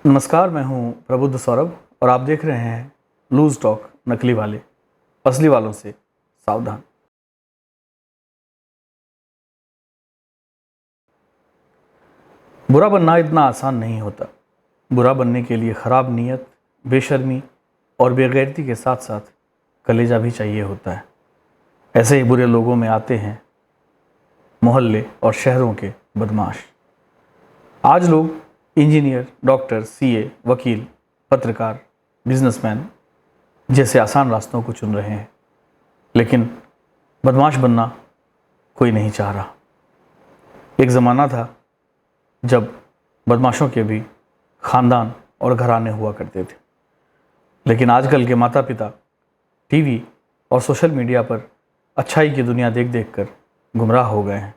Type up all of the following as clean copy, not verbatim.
नमस्कार, मैं हूं प्रबुद्ध सौरभ और आप देख रहे हैं लूज टॉक नकली वाले, असली वालों से सावधान। बुरा बनना इतना आसान नहीं होता। बुरा बनने के लिए खराब नीयत, बेशर्मी और बेगैरती के साथ साथ कलेजा भी चाहिए होता है। ऐसे ही बुरे लोगों में आते हैं मोहल्ले और शहरों के बदमाश। आज लोग इंजीनियर, डॉक्टर, सीए, वकील, पत्रकार, बिजनेसमैन जैसे आसान रास्तों को चुन रहे हैं, लेकिन बदमाश बनना कोई नहीं चाह रहा। एक ज़माना था जब बदमाशों के भी ख़ानदान और घराने हुआ करते थे, लेकिन आजकल के माता पिता टीवी और सोशल मीडिया पर अच्छाई की दुनिया देख देख कर गुमराह हो गए हैं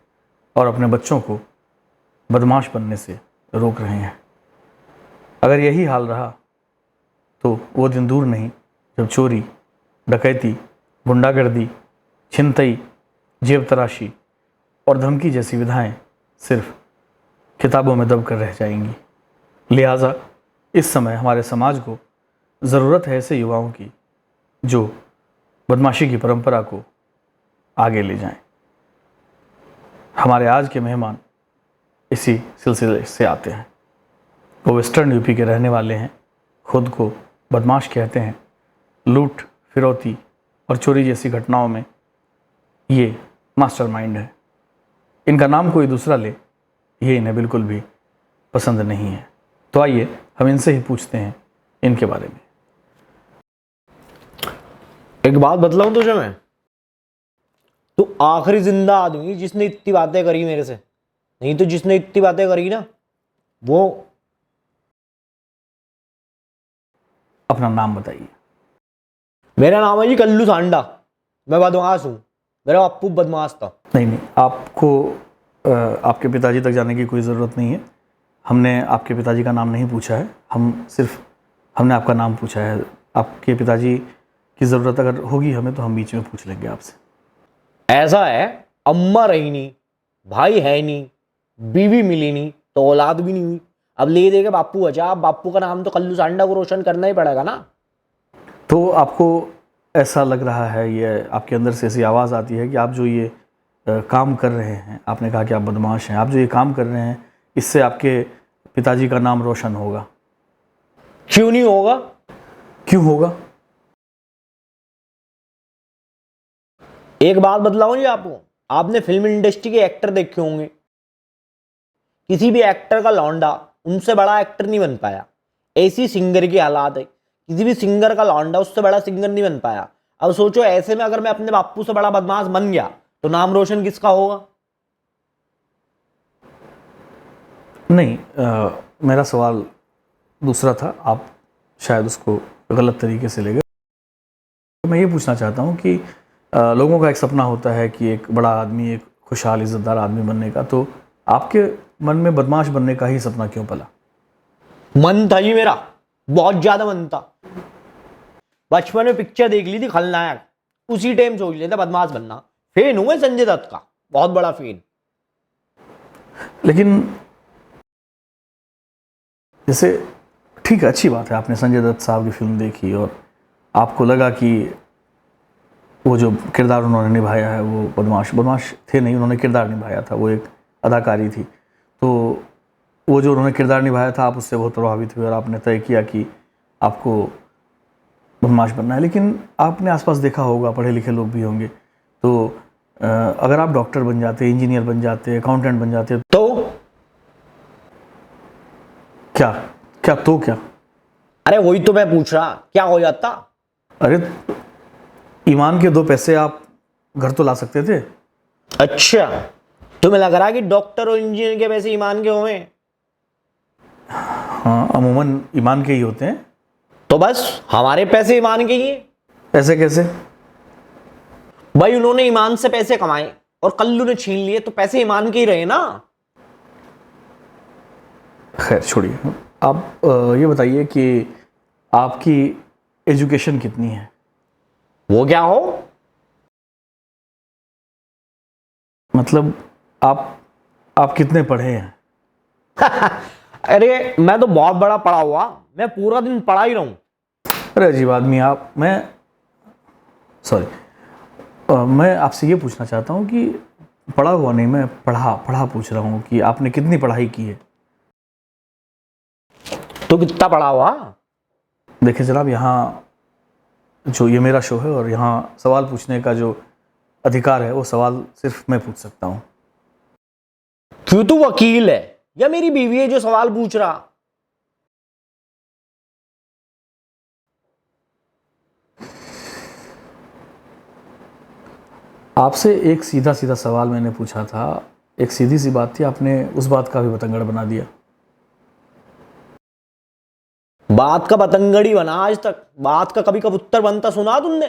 और अपने बच्चों को बदमाश बनने से रोक रहे हैं। अगर यही हाल रहा तो वो दिन दूर नहीं जब चोरी, डकैती, गुंडागर्दी, छिनतई, जेब तराशी और धमकी जैसी विधाएं सिर्फ किताबों में दब कर रह जाएंगी। लिहाजा इस समय हमारे समाज को ज़रूरत है ऐसे युवाओं की जो बदमाशी की परंपरा को आगे ले जाएं। हमारे आज के मेहमान इसी सिलसिले से आते हैं। वो वेस्टर्न यूपी के रहने वाले हैं, खुद को बदमाश कहते हैं। लूट, फिरौती और चोरी जैसी घटनाओं में ये मास्टरमाइंड है। इनका नाम कोई दूसरा ले, ये इन्हें बिल्कुल भी पसंद नहीं है। तो आइए हम इनसे ही पूछते हैं इनके बारे में। एक बात बतलाऊं तुझे मैं, तू आखिरी जिंदा आदमी जिसने इतनी बातें करी मेरे से। नहीं तो जिसने इतनी बातें करी ना, वो अपना नाम बताइए। मेरा नाम है जी कल्लू सांडा। मैं बदमाश हूँ। मेरा बापू बदमाश था। नहीं, आपको आपके पिताजी तक जाने की कोई ज़रूरत नहीं है। हमने आपके पिताजी का नाम नहीं पूछा है, हमने आपका नाम पूछा है। आपके पिताजी की ज़रूरत अगर होगी हमें तो हम बीच में पूछ लेंगे आपसे। ऐसा है, अम्मा रही नहीं, भाई है नहीं, बीवी मिली नहीं, तो औलाद भी नहीं हुई। अब ले दे के बापू बचा। अब बापू का नाम तो कल्लू सांडा को रोशन करना ही पड़ेगा ना। तो आपको ऐसा लग रहा है, ये आपके अंदर से ऐसी आवाज़ आती है कि आप जो ये काम कर रहे हैं, आपने कहा कि आप बदमाश हैं, आप जो ये काम कर रहे हैं इससे आपके पिताजी का नाम रोशन होगा। क्यों नहीं होगा? क्यों होगा? एक बात बतलाऊं जी आपको, आपने फिल्म इंडस्ट्री के एक्टर देखे होंगे। किसी भी एक्टर का लौंडा उनसे बड़ा एक्टर नहीं बन पाया। ऐसी सिंगर की हालात है, किसी भी सिंगर का लौंडा उससे बड़ा सिंगर नहीं बन पाया। अब सोचो, ऐसे में अगर मैं अपने बापू से बड़ा बदमाश बन गया तो नाम रोशन किसका होगा? नहीं, मेरा सवाल दूसरा था, आप शायद उसको गलत तरीके से ले गए। मैं ये पूछना चाहता हूँ कि लोगों का एक सपना होता है कि एक बड़ा आदमी, एक खुशहाल इज़्ज़तदार आदमी बनने का, तो आपके मन में बदमाश बनने का ही सपना क्यों पला? मन था जी मेरा, बहुत ज्यादा मन था। बचपन में पिक्चर देख ली थी खलनायक, उसी टाइम सोच लिया था बदमाश बनना। फैन हूं मैं संजय दत्त का, बहुत बड़ा फैन। लेकिन जैसे ठीक है, अच्छी बात है, आपने संजय दत्त साहब की फिल्म देखी और आपको लगा कि वो जो किरदार उन्होंने निभाया है वो बदमाश थे नहीं, उन्होंने किरदार निभाया था, वो एक अदाकारी थी। तो वो जो उन्होंने किरदार निभाया था, आप उससे बहुत प्रभावित हुए और आपने तय किया कि आपको बदमाश बनना है। लेकिन आपने आसपास देखा होगा, पढ़े लिखे लोग भी होंगे, तो अगर आप डॉक्टर बन जाते, इंजीनियर बन जाते, अकाउंटेंट बन जाते तो क्या? अरे वही तो मैं पूछ रहा, क्या हो जाता? अरे, ईमान के 2 पैसे आप घर तो ला सकते थे। अच्छा, तुम्हें लग रहा है कि डॉक्टर और इंजीनियर के पैसे ईमान के होंगे? हाँ, अमूमन ईमान के ही होते हैं। तो बस हमारे पैसे ईमान के ही हैं। ऐसे कैसे? भाई उन्होंने ईमान से पैसे कमाए और कल्लू ने छीन लिए, तो पैसे ईमान के ही रहे ना। खैर छोड़िए, आप ये बताइए कि आपकी एजुकेशन कितनी है? वो क्या हो? मतलब आप कितने पढ़े हैं? अरे मैं तो बहुत बड़ा पढ़ा हुआ, मैं पूरा दिन पढ़ा ही रहूं। अरे अजीब आदमी आप। मैं आपसे ये पूछना चाहता हूँ कि पढ़ा हुआ नहीं, मैं पढ़ा पूछ रहा हूँ कि आपने कितनी पढ़ाई की है। तो कितना पढ़ा हुआ? देखिए जनाब, यहाँ जो ये मेरा शो है और यहाँ सवाल पूछने का जो अधिकार है वो सवाल सिर्फ मैं पूछ सकता हूँ। क्यों, तू वकील है या मेरी बीवी है जो सवाल पूछ रहा? आपसे एक सीधा सीधा सवाल मैंने पूछा था, एक सीधी सी बात थी, आपने उस बात का भी बतंगड़ बना दिया। बात का बतंगड़ी बना आज तक? बात का कभी कबूतर बनता सुना तुमने?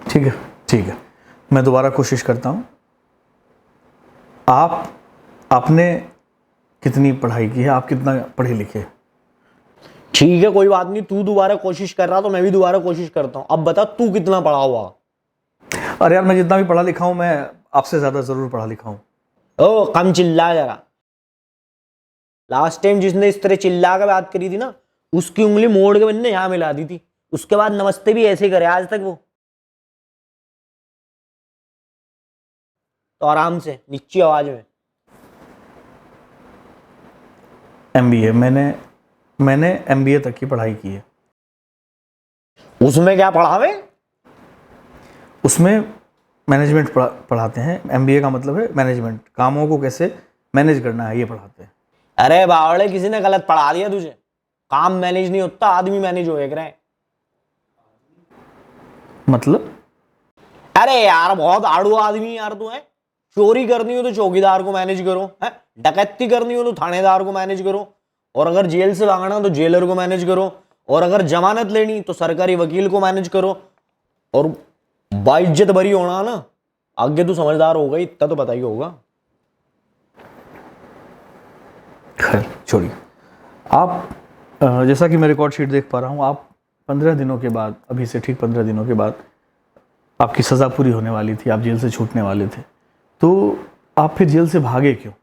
ठीक है, मैं दोबारा कोशिश करता हूँ। आपने कितनी पढ़ाई की है, आप कितना पढ़े लिखे? ठीक है, कोई बात नहीं, तू दोबारा कोशिश कर रहा तो मैं भी दोबारा कोशिश करता हूं। अब बता तू कितना पढ़ा हुआ? अरे यार, मैं जितना भी पढ़ा लिखा हूं, मैं आपसे ज्यादा जरूर पढ़ा लिखा हूं। ओ कम चिल्ला जरा। लास्ट टाइम जिसने इस तरह चिल्ला कर बात करी थी ना, उसकी उंगली मोड़ के मैंने यहां मिला दी थी। उसके बाद नमस्ते भी ऐसे करे आज तक वो। तो आराम से नीची आवाज में। MBA मैंने MBA तक की पढ़ाई की है। उसमें क्या पढ़ावे? उसमें मैनेजमेंट पढ़ाते हैं। MBA का मतलब है मैनेजमेंट, कामों को कैसे मैनेज करना है ये पढ़ाते हैं। अरे बावड़े, किसी ने गलत पढ़ा दिया तुझे। काम मैनेज नहीं होता, आदमी मैनेज हो रहे। मतलब? अरे यार, बहुत आड़ू आदमी यार तू है। चोरी करनी हो तो चौकीदार को मैनेज करो, है डकैती करनी हो तो थानेदार को मैनेज करो, और अगर जेल से भागना तो जेलर को मैनेज करो, और अगर जमानत लेनी तो सरकारी वकील को मैनेज करो, और बाइज्जत भरी होना ना, आगे तू समझदार होगा, इतना तो पता ही होगा। खैर छोड़िए। आप जैसा कि मैं रिकॉर्ड शीट देख पा रहा हूँ, आप 15 दिनों के बाद, अभी से ठीक 15 दिनों के बाद आपकी सज़ा पूरी होने वाली थी, आप जेल से छूटने वाले थे, तो आप फिर जेल से भागे क्यों?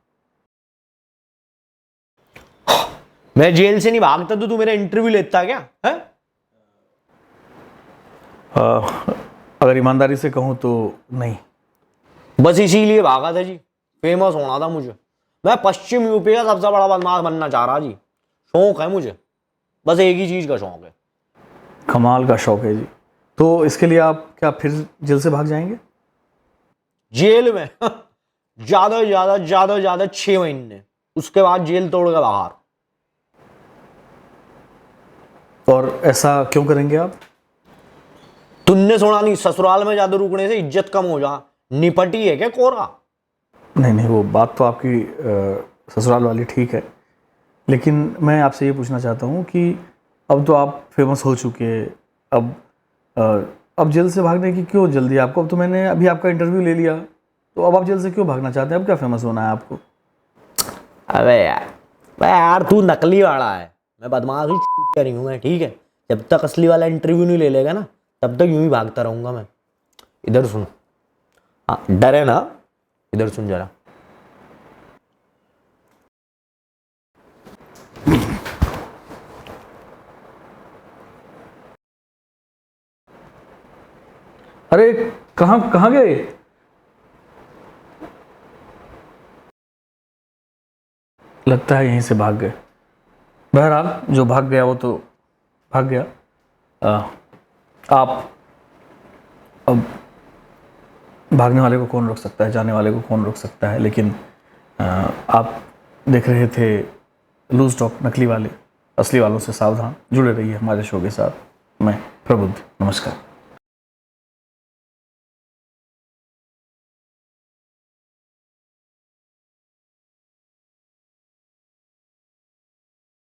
मैं जेल से नहीं भागता तो तू मेरा इंटरव्यू लेता क्या है? अगर ईमानदारी से कहूँ तो नहीं। बस इसीलिए भागा था जी, फेमस होना था मुझे। मैं पश्चिम यूपी का सबसे बड़ा बदमाश बनना चाह रहा जी। शौक है मुझे, बस एक ही चीज का शौक है। कमाल का शौक है जी। तो इसके लिए आप क्या फिर जेल से भाग जाएंगे? जेल में ज्यादा 6 महीने, उसके बाद जेल तोड़ के बाहर। और ऐसा क्यों करेंगे आप? तुमने सुना नहीं, ससुराल में ज्यादा रुकने से इज्जत कम हो जा। निपटी है क्या कोरा? नहीं, वो बात तो आपकी ससुराल वाली ठीक है, लेकिन मैं आपसे ये पूछना चाहता हूँ कि अब तो आप फेमस हो चुके हैं, अब जेल से भागने की क्यों जल्दी आपको? अब तो मैंने अभी आपका इंटरव्यू ले लिया, तो अब आप जेल से क्यों भागना चाहते हैं? अब क्या फेमस होना है आपको? अबे यार तू नकली वाला है, मैं बदमाश ही करी हूँ मैं, ठीक है। जब तक असली वाला इंटरव्यू नहीं ले लेगा ना, तब तक यूं ही भागता रहूंगा मैं। इधर सुन, हाँ डरे ना, इधर सुन जरा। अरे कहाँ गए? लगता है यहीं से भाग गए। बहरहाल जो भाग गया वो तो भाग गया। आप अब भागने वाले को कौन रोक सकता है, जाने वाले को कौन रोक सकता है, लेकिन आप देख रहे थे लूज टॉक नकली वाले, असली वालों से सावधान। जुड़े रहिए हमारे शो के साथ। मैं प्रबुद्ध, नमस्कार।